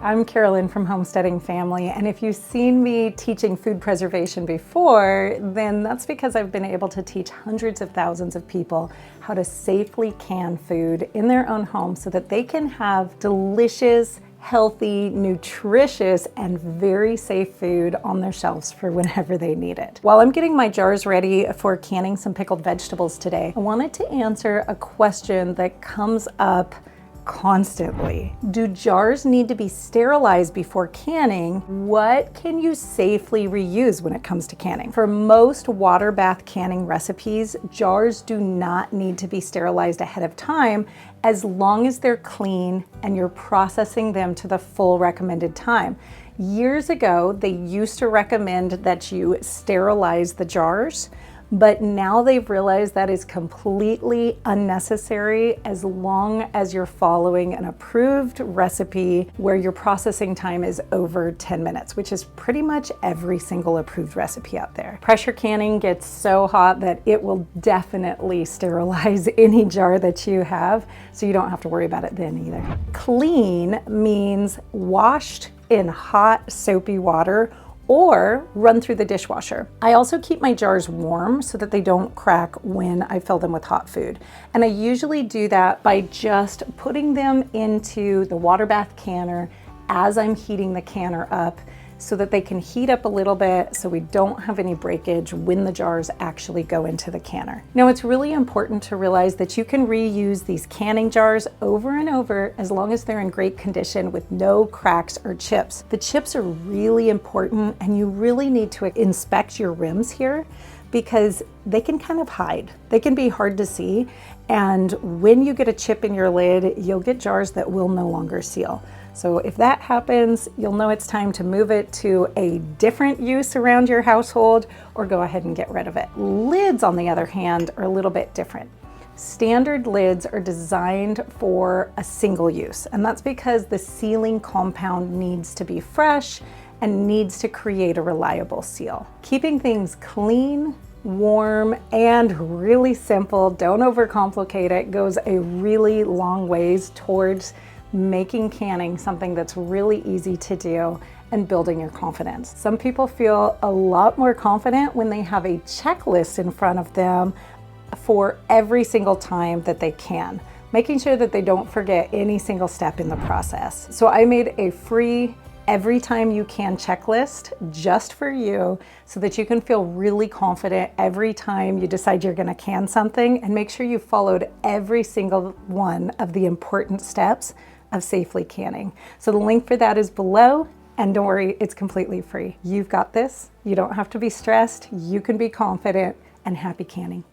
I'm Carolyn from Homesteading Family, and if you've seen me teaching food preservation before, then that's because I've been able to teach hundreds of thousands of people how to safely can food in their own home so that they can have delicious, healthy, nutritious, and very safe food on their shelves for whenever they need it. While I'm getting my jars ready for canning some pickled vegetables today, I wanted to answer a question that comes up constantly. Do jars need to be sterilized before canning? What can you safely reuse when it comes to canning? For most water bath canning recipes, jars do not need to be sterilized ahead of time as long as they're clean and you're processing them to the full recommended time. Years ago, they used to recommend that you sterilize the jars, but now they've realized that is completely unnecessary as long as you're following an approved recipe where your processing time is over 10 minutes, which is pretty much every single approved recipe out there. Pressure canning gets so hot that it will definitely sterilize any jar that you have, so you don't have to worry about it then either. Clean means washed in hot, soapy water or run through the dishwasher. I also keep my jars warm so that they don't crack when I fill them with hot food. And I usually do that by just putting them into the water bath canner as I'm heating the canner up so that they can heat up a little bit so we don't have any breakage when the jars actually go into the canner. Now, it's really important to realize that you can reuse these canning jars over and over as long as they're in great condition with no cracks or chips. The chips are really important, and you really need to inspect your rims here because they can kind of hide. They can be hard to see, and when you get a chip in your lid, you'll get jars that will no longer seal. So if that happens, you'll know it's time to move it to a different use around your household or go ahead and get rid of it. Lids, on the other hand, are a little bit different. Standard lids are designed for a single use, and that's because the sealing compound needs to be fresh and needs to create a reliable seal. Keeping things clean, warm, and really simple, don't overcomplicate it, goes a really long ways towards making canning something that's really easy to do and building your confidence. Some people feel a lot more confident when they have a checklist in front of them for every single time that they can, making sure that they don't forget any single step in the process. So I made a free every time you can checklist just for you so that you can feel really confident every time you decide you're gonna can something, and make sure you followed every single one of the important steps of safely canning. So the link for that is below, and don't worry, it's completely free. You've got this. You don't have to be stressed. You can be confident, and happy canning.